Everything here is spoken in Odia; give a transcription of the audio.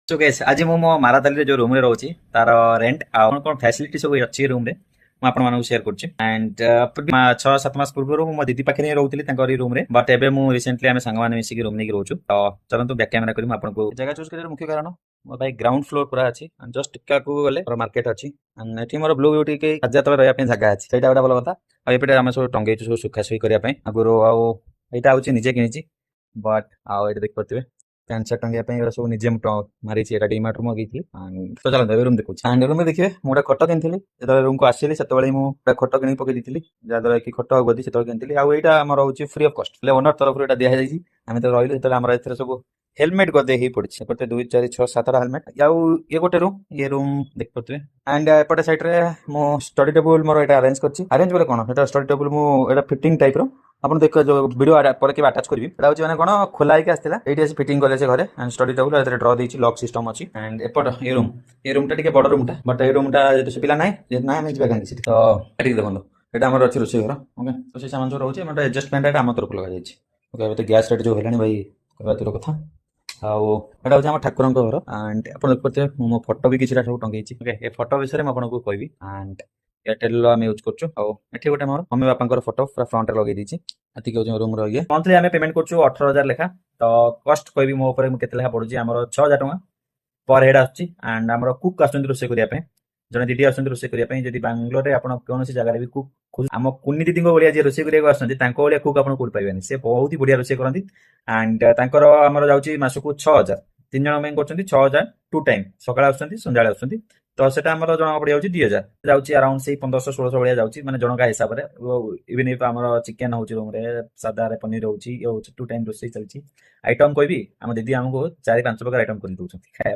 सो गाइस आज मु मो माराताली जो रूम रे रहउची तार रेंट आ कोन फैसिलिटी सब अछि रूम रे ମୁଁ ଆପଣମାନଙ୍କୁ ସେୟାର କରୁଛି ଆଣ୍ଡ 6-7 ମାସ ପୂର୍ବରୁ ମୁଁ ମୋ ଦିଦି ପାଖରେ ହିଁ ରହୁଥିଲି ତାଙ୍କରି ରୁମ ରେ ବଟ୍ ଏବେ ମୁଁ ରିସେଣ୍ଟଲି ଆମେ ସାଙ୍ଗମାନେ ମିଶିକି ରୁମ ନେଇକି ରହୁଛୁ ତ ଚାଲନ୍ତୁ ବ୍ୟାକ୍ କ୍ୟାମେରା କରି ମୁଁ ଆପଣଙ୍କୁ ଜାଗା ଚୁଜ କରିବାର ମୁଖ୍ୟ କାରଣ ମୋ ଭାଇ ଗ୍ରାଉଣ୍ଡ ଫ୍ଲୋର ପୁରା ଅଛି ଜଷ୍ଟ ଟିକାକୁ ଗଲେ ମାର୍କେଟ ଅଛି ଏଠି ମୋର ବ୍ଲୁ ବିୟୁଟି କେହି କାର୍ଯ୍ୟ ତଳେ ରହିବା ପାଇଁ ଜାଗା ଅଛି ସେଇଟା ଗୋଟେ ଭଲ କଥା ଆଉ ଏପଟେ ଆମେ ସବୁ ଟଙ୍ଗେଇଛୁ ସବୁ ସୁଖାସୁଖି କରିବା ପାଇଁ ଆଗରୁ ଆଉ ଏଇଟା ହଉଛି ନିଜେ କିଣିଛି ବଟ୍ ଆଉ ଏଇଟା ଦେଖିପାରୁଥିବେ ପ୍ୟାଣ୍ଟ ସାର୍ଟ ଟଙ୍ଗିବା ପାଇଁ ଏଗୁଡ଼ା ସବୁ ନିଜେ ମୁଁ ମାରିଛି ଏଇଟା ଡିମାର୍ଟରୁ ମଗେଇଥିଲି ତ ଚାଲନ୍ତୁ ଏବେ ରୁମ୍ ଦେଖୁଛି ଆଣ୍ଡ ରୁମ୍ ଦେଖିବେ ମୁଁ ଗୋଟେ ଖଟ କିଣିଥିଲି ଯେତେବେଳେ ରୁମକୁ ଆସିଲି ସେତେବେଳେ ମୁଁ ଗୋଟେ ଖଟ କିଣିକି ପକେଇ ଦେଇଥିଲି ଯାହାଦ୍ୱାରା କି ଖଟ ଆଉ ଗଦି ସେତେବେଳେ କିଣିଥିଲି ଆଉ ଏଇଟା ଆମର ହଉଛି ଫ୍ରି ଅଫ୍ କଷ୍ଟ ହେଲେ ଓନର ତରଫରୁ ଏଇଟା ଦିଆଯାଇଛି ଆମେ ତ ରହିଲୁ ସେତେବେଳେ ଆମର ଏଥିରେ ସବୁ ହେଲମେଟ ଗଦେ ହେଇ ପଡିଛି ଏପଟେ 2 4 6 7ଟା ହେଲମେଟ ଆଉ ଇଏ ଗୋଟେ ରୁମ୍ ଇଏ ରୁମ୍ ଦେଖିପାରୁଥିବେ ଆଣ୍ଡ ଏପଟେ ସାଇଡରେ ମୁଁ ଷ୍ଟଡି ଟେବୁଲ ମୋର ଏଇଟା ଆରେଞ୍ଜ କରିଛି ଆରେଞ୍ଜ ବୋଲେ କଣ ଏଟା ଷ୍ଟଡି ଟେବୁଲ ମୁଁ ଏଇଟା ଫିଟିଂ ଟାଇପ ର ଆପଣ ଦେଖ ଯୋଉ ଭିडिଓ ପରେ କେବେ ଆଟାଚ କରିବି ଏଟା ହଉଛି ମାନେ କଣ ଖୋଲା ହେଇକି ଆସିଥିଲା ଏଇଠି ଆସି ଫିଟିଂ କଲେ ସେ ଘରେ ଆଣ୍ଡ ଷ୍ଟଡି ଟେବୁଲ ଏଥିରେ ଡ୍ର ଦେଇଛି ଲକ୍ ସିଷ୍ଟମ ଅଛି ଆଣ୍ଡ ଏପଟ ଏ ରୁମ୍ ଟା ଟିକେ ବଡ ରୁମ୍ ଟା ବଟ୍ ଏ ରୁମ୍ ଟା ଯେହେତୁ ସେ ପିଲା ନାହିଁ ଯେହେତୁ ନାହିଁ ଆମେ ଯିବା କାହିଁକି ସେଠି ତ ଏଠିକି ଦେଖନ୍ତୁ ଏଇଟା ଆମର ଅଛି ରୋଷେଇ ଘର ଓକେ ରୋଷେଇ ସାମାନ ସବୁ ରହୁଛି ଆମର ଆଡଜଷ୍ଟମେଣ୍ଟ ଏଟା ଆମ ତରଫରୁ ଲଗାଯାଇଛି ଓକେ ଏବେ ତ ଗ୍ୟାସ୍ ରେଟ୍ ଯୋଉ ହେଲାଣି ଭାଇ କହିବା ଦୂର କଥା ଆଉ ଏଟା ହଉଛି ଆମ ଠାକୁରଙ୍କ ଘର ଆଣ୍ଡ ଆପଣ ଦେଖିପାରୁଥିବେ ମୁଁ ମୋ ଫଟୋ ବି କିଛିଟା ସବୁ ଟଙ୍ଗେଇଛି ଓକେ ଏ ଫଟୋ ବିଷୟରେ ମୁଁ ଆପଣଙ୍କୁ କହିବି ଆଣ୍ଡ ଏୟାରଟେଲ ଆମେ ୟୁଜ୍ କରୁଛୁ ଆଉ ଏଠି ଗୋଟେ ମୋର ମମି ବାପାଙ୍କର ଫଟୋ ପୁରା ଫ୍ରଣ୍ଟରେ ଲଗେଇ ଦେଇଛି ଏତିକି ହଉଛି ରୁମ୍ ର ଇଏ ମନ୍ଥଲି ଆମେ ପେମେଣ୍ଟ କରୁଛୁ 18,000 ଲେଖା ତ କଷ୍ଟ କହିବି ମୋ ଉପରେ ମୁଁ କେତେ ଲେଖା ପଡୁଛି ଆମର 6,000 ଟଙ୍କା पर हेड आସୁଛି ଆଣ୍ଡ ଆମର କୁକ୍ ଆସୁଛନ୍ତି ରୋଷେଇ କରିବା ପାଇଁ ଜଣେ ଦିଦି ଆସୁଛନ୍ତି ରୋଷେଇ କରିବା ପାଇଁ ଯଦି ବାଙ୍ଗାଲୋରରେ ଆପଣ କୌଣସି ଜାଗାରେ ବି କୁକ୍ ଆମ କୁନି ଦିଦିଙ୍କ ଭଳିଆ ଯିଏ ରୋଷେଇ କରିବାକୁ ଆସୁଛନ୍ତି ତାଙ୍କ ଭଳିଆ କୁକ୍ ଆପଣ କୋଉଠି ପାଇବେନି ସେ ବହୁତ ହି ବଢିଆ ରୋଷେଇ କରନ୍ତି ଆଣ୍ଡ ତାଙ୍କର ଆମର ଯାଉଛି ମାସକୁ 6,000 3 ଜଣ ପାଇଁ କରୁଛନ୍ତି 6,000 ଟୁ ଟାଇମ୍ ସକାଳେ ଆସୁଛନ୍ତି ସନ୍ଧ୍ୟାବେଳେ ଆସୁଛନ୍ତି ତ ସେଟା ଆମର ଜଣଙ୍କ ପଡିଯାଉଛି 2,000 ଯାଉଛି ଆରାଉଣ୍ଡ ସେଇ 1500-1600 ଭଳିଆ ଯାଉଛି ମାନେ ଜଣକା ହିସାବରେ ଇଭେନ ଇଫ୍ ଆମର ଚିକେନ ହଉଛି ରୁମରେ ସାଧାରେ ପନିର ହଉଛି ଇଏ ହଉଛି ଟୁ ଟାଇମ୍ ରୋଷେଇ ଚାଲିଛି ଆଇଟମ କହିବି ଆମ ଦିଦି ଆମକୁ 4-5 ପ୍ରକାର ଆଇଟମ କରି ଦଉଛନ୍ତି ଖାଇବା